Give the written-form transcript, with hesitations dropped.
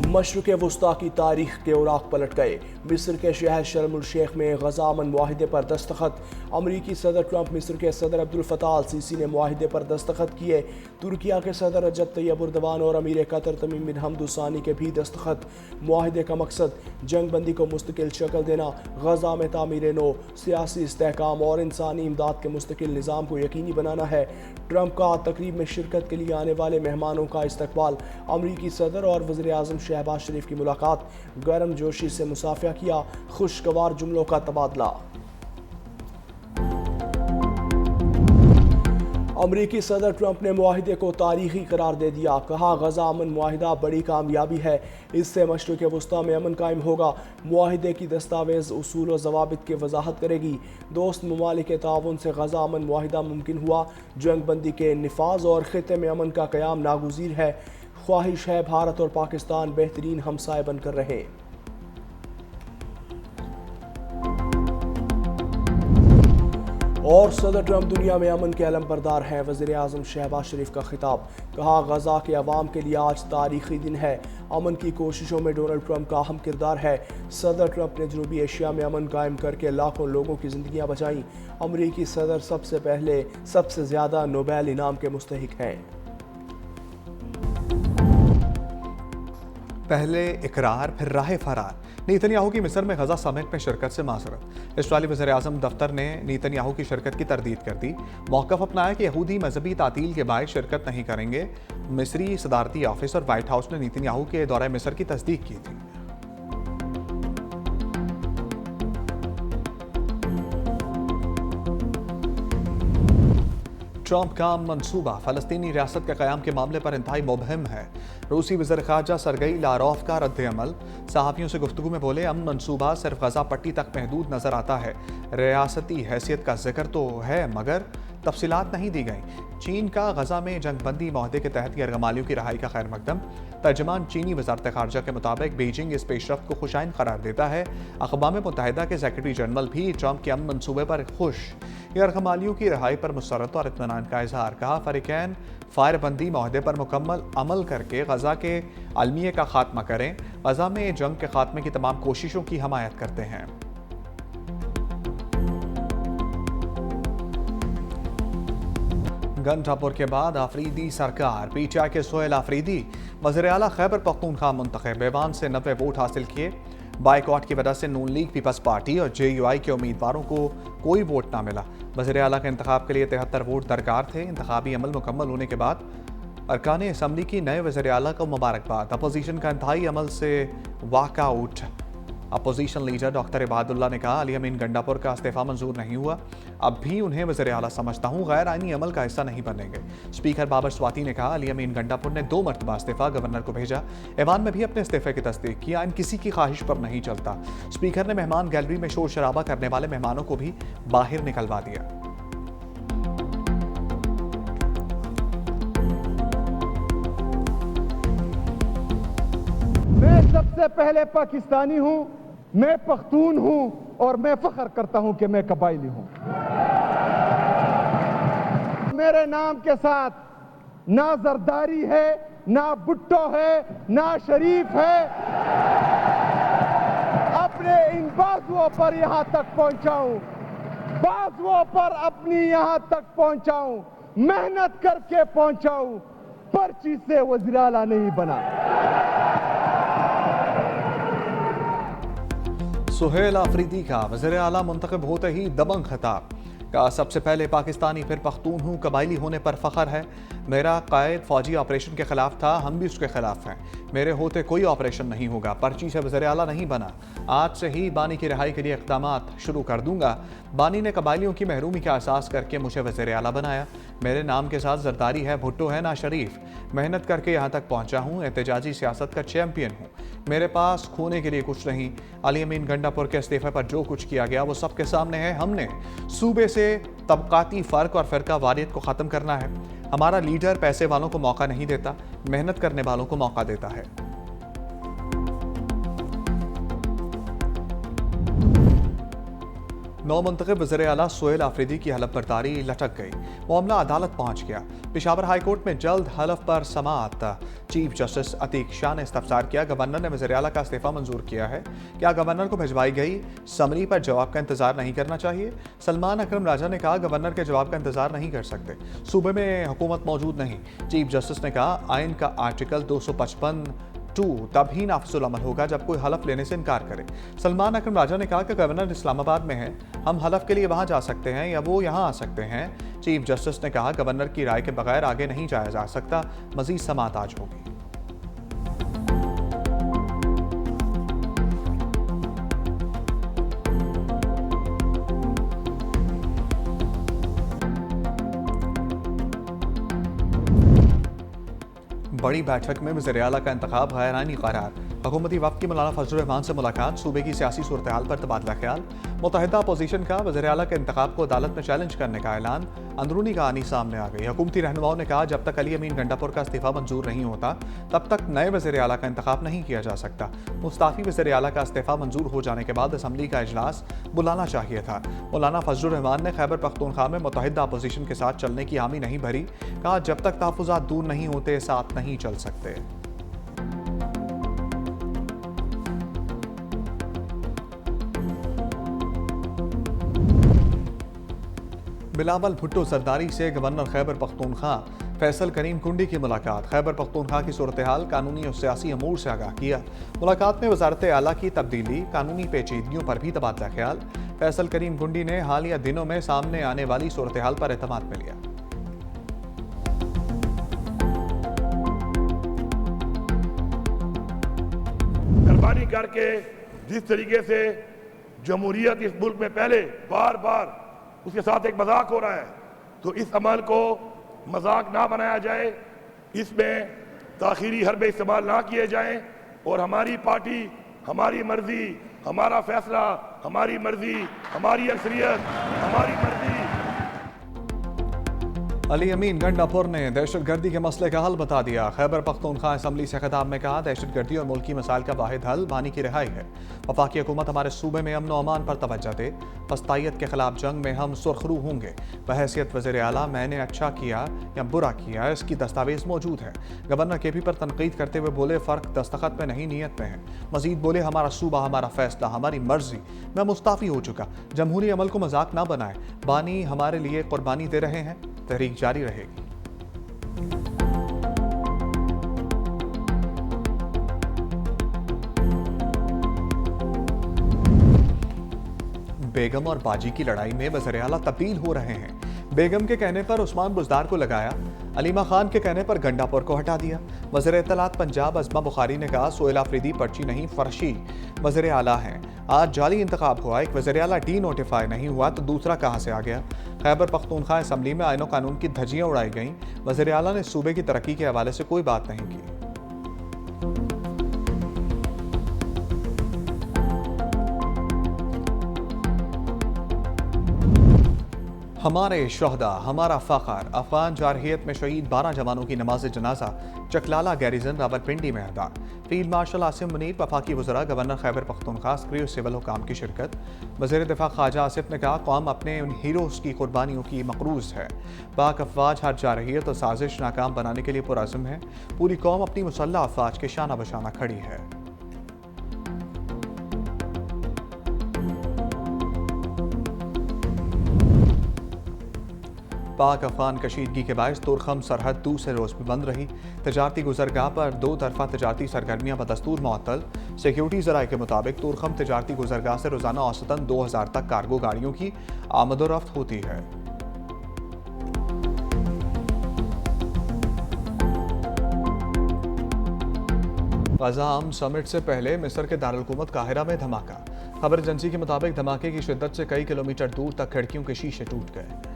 मशरक़ वस्ता की तारीख के औराक पलट गए। मिस्र के शहर शर्म अल शेख में गजा अमन मुआहिदे पर दस्तखत। अमरीकी सदर ट्रंप मिस्र के सदर अब्दुल फताह अल सीसी ने मुआहिदे पर दस्तखत किए। तुर्किया के सदर रजब तैयब एर्दोगान और अमीर कतर तमीम बिन हमद अल सानी के भी दस्तखत। मुआहिदे का मकसद जंग बंदी को मुस्तकिल शक्ल देना, गजा में तामीर नो, सियासी इस्तेहकाम और इंसानी इमदाद के मुस्तकिल निज़ाम को यकीनी बनाना है। ट्रंप का तकरीब में शिरकत के लिए आने वाले मेहमानों का इस्तकबाल। अमरीकी सदर और वज़ीर आज़म शहबाज शरीफ की मुलाकात, गर्म जोशी से मुसाफिया किया, खुशगवार जुमलों का तबादला। अमरीकी सदर ट्रंप ने मुआहिदे को तारीखी करार दे दिया। कहा, गजा अमन मुआहिदा बड़ी कामयाबी है, इससे मशरिक़ वस्ता में अमन कायम होगा। मुआहिदे की दस्तावेज़ उसूल और ज़वाबित की वजाहत करेगी। दोस्त ममालिक के ताउन से गजा अमन मुआहिदा मुमकिन हुआ। जंग बंदी के निफाज और ख़ित्ते में अमन का क़याम नागुज़ीर है। ख्वाहिश है भारत और पाकिस्तान बेहतरीन हमसाए बनकर रहे। और सदर ट्रंप दुनिया में अमन के अलम बरदार हैं। वज़ीर आज़म शहबाज शरीफ का खिताब। कहा, गजा के अवाम के लिए आज तारीखी दिन है। अमन की कोशिशों में डोनाल्ड ट्रंप का अहम किरदार है। सदर ट्रंप ने जनूबी एशिया में अमन कायम करके लाखों लोगों की ज़िंदगियाँ बचाईं। अमरीकी सदर सबसे पहले सबसे ज़्यादा नोबेल इनाम के मुस्तहिक हैं। पहले इकरार फिर राह फरार। नेतन्याहू की मिस्र में गजा समिट में शिरकत से माजरत। इस्राईली वज़ीर आज़म दफ्तर ने नेतन्याहू की शिरकत की तरदीद कर दी। मौक़िफ़ अपनाया कि यहूदी मजहबी तातील के बायस शिरकत नहीं करेंगे। मिस्री सदारती ऑफिस और वाइट हाउस ने नेतन्याहू के दौरे मिस्र की तस्दीक की थी। ट्रंप का मंसूबा फ़लस्तीनी रियासत के क़याम के मामले पर इंतहाई मुबहम है। रूसी वज़ीर ख़ारजा सरगई लारोफ का रद्द अमल। सहाफ़ियों से गुफ्तगू में बोले, अमन मंसूबा सिर्फ गजा पट्टी तक महदूद नज़र आता है। रियासती हैसियत का जिक्र तो है मगर तफसीलात नहीं दी गई। चीन का गजा में जंग बंदी माहदे के तहत गैरगमालियों की रहाई का खैर मकदम। तर्जमान चीनी वज़ारत ख़ारजा के मुताबिक बीजिंग इस पेशरफ्त को खुशाइन करार देता है। अक़वाम मुत्तहिदा के सेक्रेटरी जनरल भी ट्रंप के अमन मनसूबे पर खुश। गैरगमालियों की रहाई पर मुसरत और इत्मीनान का इजहार। कहा, फ़रीक़ैन फायरबंदी माहदे पर मुकम्मल अमल करके गजा के अलमिये का खात्मा करें। गजा में जंग के खात्मे की तमाम कोशिशों की हमायत करते हैं। गंडापुर के बाद आफरीदी सरकार। पीटीआई के सोहेल आफरीदी वज़ीर आला खैबर पख्तूनख्वा मुंतखब। ऐवान से 90 वोट हासिल किए। बाइकआउट की वजह से नून लीग, पीपल्स पार्टी और JUI के उम्मीदवारों को कोई वोट ना मिला। वज़ीर आला के इंतखाब के लिए 73 वोट दरकार थे। इंतखाबी अमल मुकम्मल होने के बाद अरकान असम्बली की नए वज़ीर आला को मुबारकबाद। अपोजिशन का इंतहाई अमल से walkout. Opposition leader doctor Ibadullah ने कहा, अली अमीन गंडापुर का इस्तीफ़ा मंजूर नहीं हुआ। अब भी उन्हें वज़ीर आला समझता हूँ, गैर आइनी अमल का हिस्सा नहीं बनेंगे। स्पीकर बाबर स्वाति ने कहा, अली अमीन गंडापुर ने 2 मरतबा इस्तीफ़ा गवर्नर को भेजा। ऐवान में भी अपने इस्तीफ़े की तस्दीक की। आइन किसी की ख्वाहिश पर नहीं चलता। स्पीकर ने मेहमान गैलरी में शोर शराबा करने वाले मेहमानों को भी बाहर निकलवा दिया। मैं सबसे पहले पाकिस्तानी हूं, मैं पख्तून हूं और मैं फख्र करता हूं कि मैं कबायली हूं। मेरे नाम के साथ ना जरदारी है, ना भुट्टो है, ना शरीफ है। अपने इन बाजुओं पर यहां तक पहुंचाऊं, बाजुओं पर अपनी यहां तक पहुंचाऊं, मेहनत करके पहुंचाऊं, पर्ची से वज़ीर आला नहीं बना। सोहेल आफरीदी का वज़ीर आला मुंतखब होते ही दबंग खिताब। का सबसे पहले पाकिस्तानी फिर पख्तून हूँ, कबायली होने पर फ़ख्र है। मेरा कायद फौजी ऑपरेशन के ख़िलाफ़ था, हम भी उसके ख़िलाफ़ हैं। मेरे होते कोई ऑपरेशन नहीं होगा। पर्ची से वज़ीर आला नहीं बना। आज से ही बानी की रिहाई के लिए इक़दामात शुरू कर दूंगा। बानी ने कबायलियों की महरूमी का एहसास करके मुझे वज़ीर आला बनाया। मेरे नाम के साथ जरदारी है, भुट्टो है ना शरीफ। मेहनत करके यहाँ तक पहुँचा हूँ। एहतजाजी सियासत का चैम्पियन हूँ। मेरे पास खोने के लिए कुछ नहीं। अली अमीन गंडापुर के इस्तीफ़े पर जो कुछ किया गया वो सबके सामने है। हमने सूबे से तबकाती फ़र्क और फ़िरका वारियत को ख़त्म करना है। हमारा लीडर पैसे वालों को मौका नहीं देता, मेहनत करने वालों को मौका देता है। नौ मुंतखब वज़ीर आला सोहेल आफरीदी की हलफ बर्दारी लटक गई। मामला अदालत पहुंच गया। पेशावर हाई कोर्ट में जल्द हलफ पर समाअत। चीफ जस्टिस अतीक शाह ने इस्तफसार किया, गवर्नर ने वज़ीर आला का इस्तीफा मंजूर किया है, क्या गवर्नर को भिजवाई गई समरी पर जवाब का इंतजार नहीं करना चाहिए? सलमान अकरम राजा ने कहा, गवर्नर के जवाब का इंतजार नहीं कर सकते, सूबे में हुकूमत मौजूद नहीं। चीफ जस्टिस ने कहा, आइन का आर्टिकल 255(2) तब ही नाफिजुल अमल होगा जब कोई हलफ लेने से इनकार करे। सलमान अकरम राजा ने कहा कि गवर्नर इस्लामाबाद में है, हम हलफ के लिए वहां जा सकते हैं या वो यहां आ सकते हैं। चीफ जस्टिस ने कहा, गवर्नर की राय के बगैर आगे नहीं जाया जा सकता। मजीद समाअत आज होगी। बड़ी बैठक में वज़ीर आला का इंतखाब गैर आईनी करार। हुकूमती वफ़द की मौलाना फजल रहमान से मुलाकात। सूबे की सियासी सूरत हाल पर तबादला ख्याल। मुत्तहिदा अपोजिशन का वज़ीर आला के इंतखाब को अदालत में चैलेंज करने का ऐलान। अंदरूनी कहानी सामने आ गई। हुकूमती रहनुमाओं ने कहा, जब तक अली अमीन गंडापुर का इस्तीफा मंजूर नहीं होता तब तक नए वज़ीर आला का इंतखाब नहीं किया जा सकता। मुस्ताफ़ी वज़ीर आला का इस्तीफा मंजूर हो जाने के बाद असम्बली का इजलास बुलाना चाहिए था। मौलाना फजल रहमान ने खैबर पख्तूनख्वा में मुत्तहिदा अपोजिशन के साथ चलने की हामी नहीं भरी। कहा, जब तक तहफ़्फ़ुज़ात दूर नहीं होते साथ नहीं चल सकते। बिलावल भुट्टो सरदारी से गवर्नर खैबर पख्तूनख्वा फैसल करीम कुंडी की मुलाकात। खैबर पख्तूनख्वा की सूरत हाल, कानूनी और सियासी अमूर से आगाह किया। मुलाकात में वजारत आला की तब्दीली, कानूनी पेचीदगियों पर भी तबादला ख्याल। फैसल करीम कुंडी ने हालिया दिनों में सामने आने वाली सूरत हाल पर एतमाद में लिया। कुर्बानी करके जिस तरीके से जमहूरियत इस मुल्क में पहले बार बार उसके साथ एक मजाक हो रहा है, तो इस अमल को मजाक ना बनाया जाए, इसमें ताखीरी हरबे इस्तेमाल ना किए जाएं और हमारी पार्टी, हमारी मर्जी, हमारा फैसला, हमारी मर्जी, हमारी अक्सरियत, हमारी मर्जी। अली अमीन गंडापुर ने दहशतगर्दी के मसले का हल बता दिया। खैबर पख्तूनख्वा असम्बली से खिताब में कहा, दहशतगर्दी और मुल्की मसाइल का वाहिद हल बानी की रिहाई है। वफाकी हुकूमत हमारे सूबे में अमन व अमान पर तवज्जो दे। फस्तायत के खिलाफ जंग में हम सुरखरू होंगे। बहैसियत वज़ीर आला मैंने अच्छा किया या बुरा किया, इसकी दस्तावेज मौजूद है। गवर्नर केपी पर तनकीद करते हुए बोले, फ़र्क दस्तखत में नहीं नीयत में है। मजीद बोले, हमारा सूबा, हमारा फैसला, हमारी मर्जी। मैं मुस्ताफ़ी हो चुका। जमहूरी अमल को मजाक ना बनाए। बानी हमारे लिए कुर्बानी दे रहे हैं, तहरीक जारी रहेगी। बेगम और बाजी की लड़ाई में वज़ीर आला तब्दील हो रहे हैं। बेगम के कहने पर उस्मान बुज़दार को लगाया, अलीमा खान के कहने पर गंडापुर को हटा दिया। वज़ीर इत्तलात पंजाब अज़मा बुखारी ने कहा, सोहेल आफरीदी पर्ची नहीं फर्शी वज़ीर आला हैं। आज जाली इंतखाब हुआ, एक वज़ीर आला डी नोटिफाई नहीं हुआ तो दूसरा कहाँ से आ गया? खैबर पख्तूनख्वा असम्बली में आईन कानून की धज्जियाँ उड़ाई गईं। वज़ीर आला ने सूबे की तरक्की के हवाले से कोई बात नहीं की। हमारे शहदा, हमारा फ़ख्र। अफगान जारहियत में शहीद 12 जवानों की नमाज जनाजा चकलाला गैरिजन रावलपिंडी में अदा। फील्ड मार्शल आसिम मुनीर, वफाकी वज़रा, गवर्नर खैबर पख्तूनख्वा, सक्रिय सिविल हुकाम की शिरकत। वज़ीर दिफा ख्वाजा आसिफ ने कहा, कौम अपने उन हीरोज़ की कुर्बानियों की मकरूज़ है। पाक अफवाज हर जारहियत और साजिश नाकाम बनाने के लिए पुरअज़्म है। पूरी कौम अपनी मुसल्लह अफवाज के शाना बशाना खड़ी है। पाक अफगान कशीदगी के बायस तुरखम सरहद दूसरे रोज भी बंद रही। तजारती गुजरगाह पर दो तरफा तजारती सरगर्मियाँ बदस्तूर मुअत्तल। सिक्योरिटी ज़राए के मुताबिक तुरखम तजारती गुजरगाह से रोज़ाना औसतन 2000 तक कार्गो गाड़ियों की आमदोरफ्त होती है। गज़ा अमन समिट से पहले मिस्र के दारुल-हुकूमत काहिरा में धमाका। खबर एजेंसी के मुताबिक धमाके की शिद्दत से कई किलोमीटर दूर तक खिड़कियों के शीशे टूट गए।